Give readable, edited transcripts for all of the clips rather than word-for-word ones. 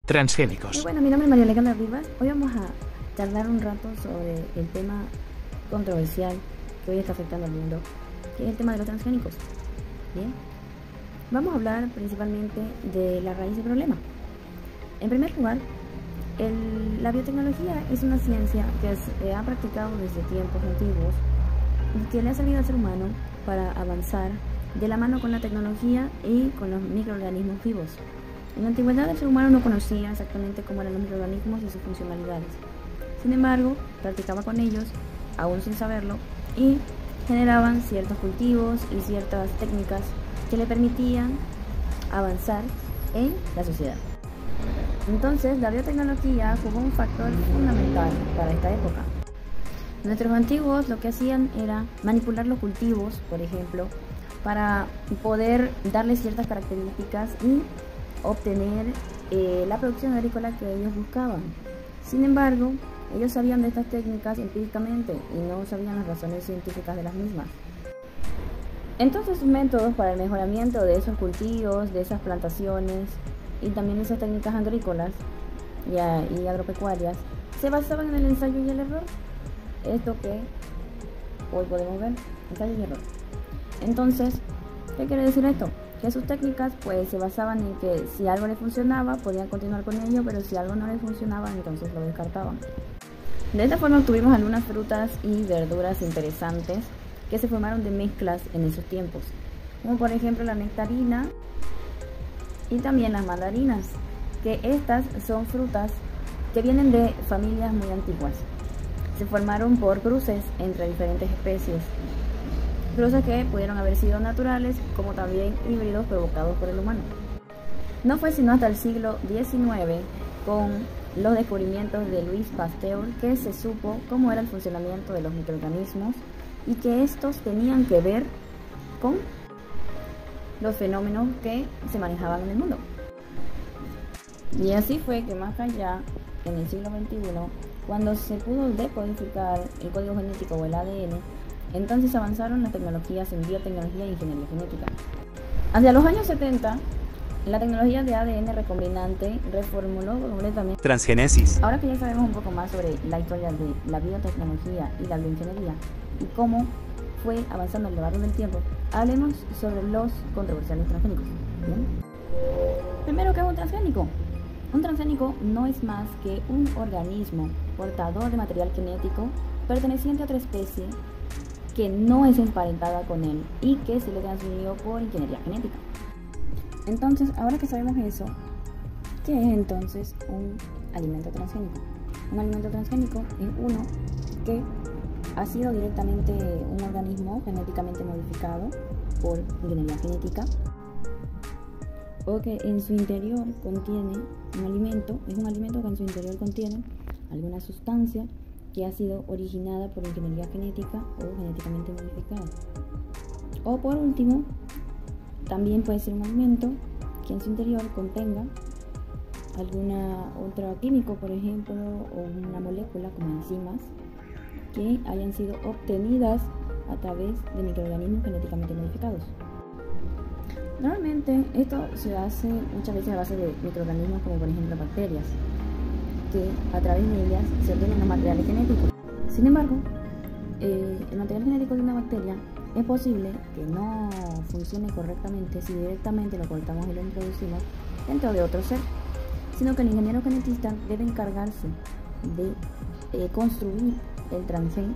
Transgénicos. Bueno, mi nombre es María Alejandra Rivas. Hoy vamos a charlar un rato sobre el tema controversial que hoy está afectando al mundo, que es el tema de los transgénicos. Bien, vamos a hablar principalmente de la raíz del problema. En primer lugar, la biotecnología es una ciencia que se ha practicado desde tiempos antiguos y que le ha servido al ser humano para avanzar de la mano con la tecnología y con los microorganismos vivos. En la antigüedad el ser humano no conocía exactamente cómo eran los microorganismos y sus funcionalidades. Sin embargo, practicaba con ellos, aún sin saberlo, y generaban ciertos cultivos y ciertas técnicas que le permitían avanzar en la sociedad. Entonces, la biotecnología jugó un factor fundamental para esta época. Nuestros antiguos lo que hacían era manipular los cultivos, por ejemplo, para poder darles ciertas características y obtener la producción agrícola que ellos buscaban. Sin embargo, ellos sabían de estas técnicas empíricamente y no sabían las razones científicas de las mismas. Entonces, sus métodos para el mejoramiento de esos cultivos, de esas plantaciones y también de esas técnicas agrícolas y agropecuarias se basaban en el ensayo y el error. Esto que hoy podemos ver, ensayo y error. Entonces, ¿qué quiere decir esto? Que sus técnicas pues se basaban en que si algo le funcionaba podían continuar con ello, pero si algo no le funcionaba entonces lo descartaban. De esta forma obtuvimos algunas frutas y verduras interesantes que se formaron de mezclas en esos tiempos, como por ejemplo la nectarina y también las mandarinas, que estas son frutas que vienen de familias muy antiguas. Se formaron por cruces entre diferentes especies. Cruces que pudieron haber sido naturales, como también híbridos provocados por el humano. No fue sino hasta el siglo XIX, con los descubrimientos de Louis Pasteur, que se supo cómo era el funcionamiento de los microorganismos y que estos tenían que ver con los fenómenos que se manejaban en el mundo. Y así fue que más allá, en el siglo XXI, cuando se pudo decodificar el código genético o el ADN, entonces avanzaron las tecnologías en biotecnología e ingeniería genética. Hacia los años 70, la tecnología de ADN recombinante reformuló completamente Transgénesis. Ahora que ya sabemos un poco más sobre la historia de la biotecnología y la bioingeniería y cómo fue avanzando a lo largo del tiempo, hablemos sobre los controversiales transgénicos. ¿Bien? Primero, ¿qué es un transgénico? Un transgénico no es más que un organismo portador de material genético perteneciente a otra especie que no es emparentada con él y que se le transmitió por ingeniería genética. Entonces, ahora que sabemos eso, ¿qué es entonces un alimento transgénico? Un alimento transgénico es uno que ha sido directamente un organismo genéticamente modificado por ingeniería genética, o que en su interior contiene un alimento, es un alimento que en su interior contiene alguna sustancia que ha sido originada por ingeniería genética o genéticamente modificada. O por último, también puede ser un alimento que en su interior contenga alguna otro químico, por ejemplo, o una molécula como enzimas que hayan sido obtenidas a través de microorganismos genéticamente modificados. Normalmente esto se hace muchas veces a base de microorganismos como por ejemplo bacterias, que a través de ellas se obtienen los materiales genéticos. Sin embargo, el material genético de una bacteria es posible que no funcione correctamente si directamente lo cortamos y lo introducimos dentro de otro ser, sino que el ingeniero genetista debe encargarse de construir el transgén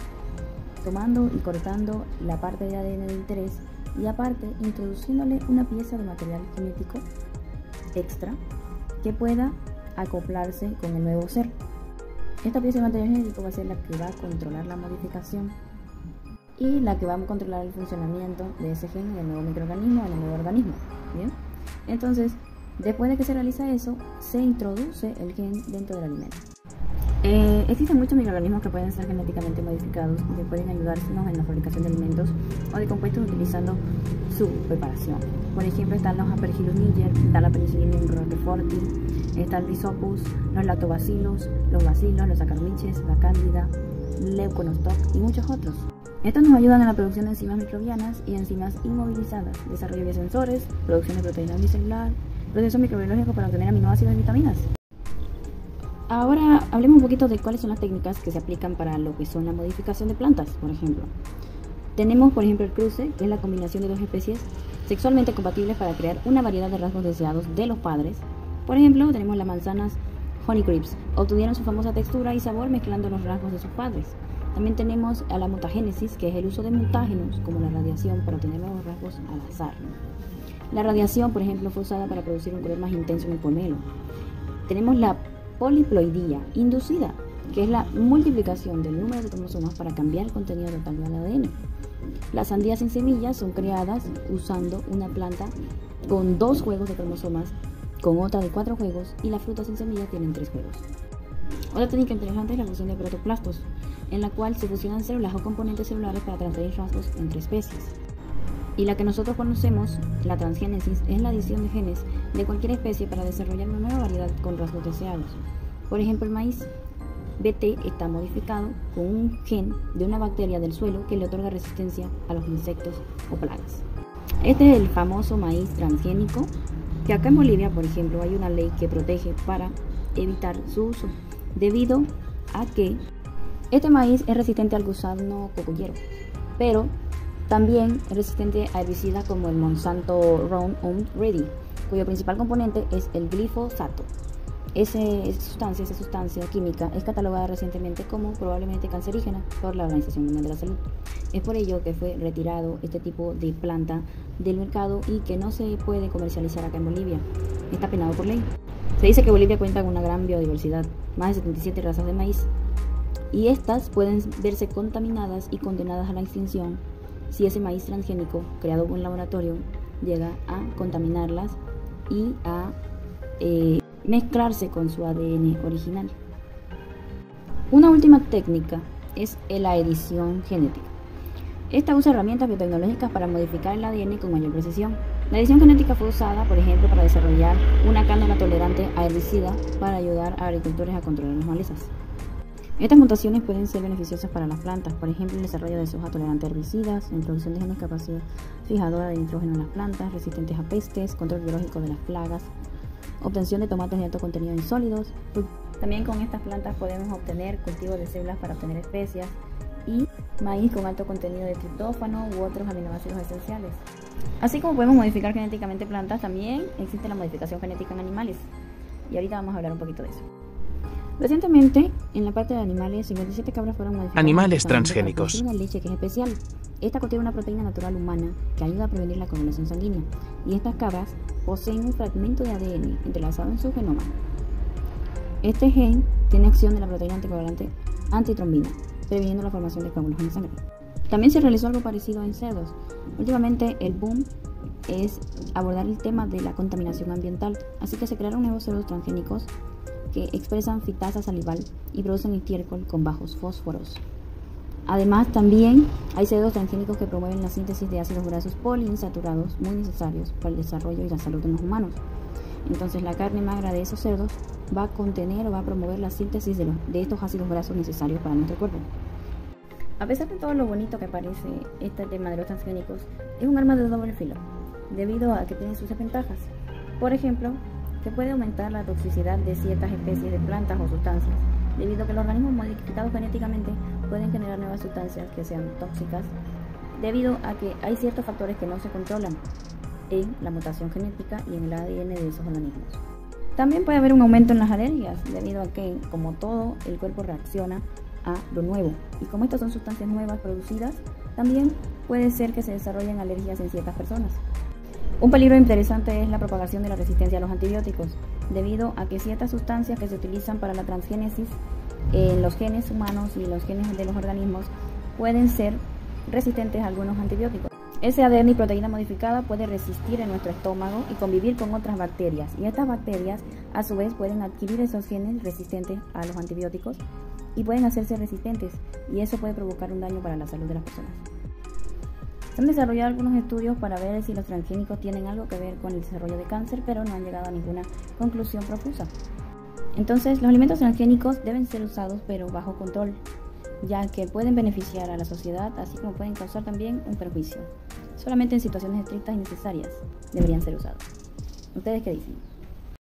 tomando y cortando la parte de ADN de interés y aparte introduciéndole una pieza de material genético extra que pueda acoplarse con el nuevo ser. Esta pieza de material genético va a ser la que va a controlar la modificación y la que va a controlar el funcionamiento de ese gen en el nuevo microorganismo, en el nuevo organismo. ¿Bien? Entonces, después de que se realiza eso, se introduce el gen dentro del alimento. Existen muchos microorganismos que pueden ser genéticamente modificados y que pueden ayudarnos en la fabricación de alimentos o de compuestos utilizando su preparación. Por ejemplo, están los Aspergillus niger, está la Penicillium roqueforti, está el Rhizopus, los lactobacillus, los bacilos, los Saccharomyces, la cándida, Leuconostoc y muchos otros. Estos nos ayudan en la producción de enzimas microbianas y enzimas inmovilizadas, desarrollo de biosensores, producción de proteínas unicelular, procesos microbiológicos para obtener aminoácidos y vitaminas. Ahora hablemos un poquito de cuáles son las técnicas que se aplican para lo que son la modificación de plantas, por ejemplo. Tenemos, por ejemplo, el cruce, que es la combinación de dos especies sexualmente compatibles para crear una variedad de rasgos deseados de los padres. Por ejemplo, tenemos las manzanas Honeycrisp, obtuvieron su famosa textura y sabor mezclando los rasgos de sus padres. También tenemos a la mutagénesis, que es el uso de mutágenos como la radiación para obtener nuevos rasgos al azar. La radiación, por ejemplo, fue usada para producir un color más intenso en el pomelo. Tenemos la poliploidía inducida, que es la multiplicación del número de cromosomas para cambiar el contenido total del ADN. Las sandías sin semillas son creadas usando una planta con 2 juegos de cromosomas, con otra de 4 juegos, y las frutas sin semillas tienen 3 juegos. Otra técnica interesante es la fusión de protoplastos, en la cual se fusionan células o componentes celulares para transferir rasgos entre especies. Y la que nosotros conocemos, la transgénesis, es la adición de genes de cualquier especie para desarrollar una nueva variedad con rasgos deseados. Por ejemplo, el maíz BT está modificado con un gen de una bacteria del suelo que le otorga resistencia a los insectos o plagas. Este es el famoso maíz transgénico, que acá en Bolivia, por ejemplo, hay una ley que protege para evitar su uso, debido a que este maíz es resistente al gusano cocullero, pero también es resistente a herbicidas como el Monsanto Roundup Ready, cuyo principal componente es el glifosato. Esa sustancia química es catalogada recientemente como probablemente cancerígena por la Organización Mundial de la Salud. Es por ello que fue retirado este tipo de planta del mercado y que no se puede comercializar acá en Bolivia. Está penado por ley. Se dice que Bolivia cuenta con una gran biodiversidad, más de 77 razas de maíz, y estas pueden verse contaminadas y condenadas a la extinción si ese maíz transgénico creado por un laboratorio llega a contaminarlas y a mezclarse con su ADN original. Una última técnica es la edición genética. Esta usa herramientas biotecnológicas para modificar el ADN con mayor precisión. La edición genética fue usada, por ejemplo, para desarrollar una cánula tolerante a herbicidas para ayudar a agricultores a controlar las malezas. Estas mutaciones pueden ser beneficiosas para las plantas, por ejemplo, el desarrollo de soja tolerante a herbicidas, la introducción de genes capacidad fijadora de nitrógeno en las plantas, resistentes a pestes, control biológico de las plagas, obtención de tomates de alto contenido en sólidos. También con estas plantas podemos obtener cultivos de células para obtener especias y maíz con alto contenido de triptófano u otros aminoácidos esenciales. Así como podemos modificar genéticamente plantas, también existe la modificación genética en animales. Y ahorita vamos a hablar un poquito de eso. Recientemente, en la parte de animales, 57 cabras fueron modificadas. Animales transgénicos. Una leche que es especial. Esta contiene una proteína natural humana que ayuda a prevenir la coagulación sanguínea. Y estas cabras poseen un fragmento de ADN entrelazado en su genoma. Este gen tiene acción de la proteína anticoagulante antitrombina, previniendo la formación de coágulos en la sangre. También se realizó algo parecido en cerdos. Últimamente el boom es abordar el tema de la contaminación ambiental, así que se crearon nuevos cerdos transgénicos que expresan fitasa salival y producen estiércol con bajos fósforos. Además, también hay cerdos transgénicos que promueven la síntesis de ácidos grasos poliinsaturados muy necesarios para el desarrollo y la salud de los humanos. Entonces, la carne magra de esos cerdos va a contener o va a promover la síntesis de estos ácidos grasos necesarios para nuestro cuerpo. A pesar de todo lo bonito que parece este tema de los transgénicos, es un arma de doble filo, debido a que tiene sus desventajas. Por ejemplo, que puede aumentar la toxicidad de ciertas especies de plantas o sustancias, debido a que los organismos modificados genéticamente pueden generar nuevas sustancias que sean tóxicas, debido a que hay ciertos factores que no se controlan en la mutación genética y en el ADN de esos organismos. También puede haber un aumento en las alergias, debido a que, como todo, el cuerpo reacciona a lo nuevo, y como estas son sustancias nuevas producidas, también puede ser que se desarrollen alergias en ciertas personas. Un peligro interesante es la propagación de la resistencia a los antibióticos, debido a que ciertas sustancias que se utilizan para la transgénesis en los genes humanos y los genes de los organismos pueden ser resistentes a algunos antibióticos. Ese ADN y proteína modificada puede resistir en nuestro estómago y convivir con otras bacterias, y estas bacterias a su vez pueden adquirir esos genes resistentes a los antibióticos y pueden hacerse resistentes, y eso puede provocar un daño para la salud de las personas. Se han desarrollado algunos estudios para ver si los transgénicos tienen algo que ver con el desarrollo de cáncer, pero no han llegado a ninguna conclusión profusa. Entonces, los alimentos transgénicos deben ser usados pero bajo control, ya que pueden beneficiar a la sociedad, así como pueden causar también un perjuicio. Solamente en situaciones estrictas y necesarias deberían ser usados. ¿Ustedes qué dicen?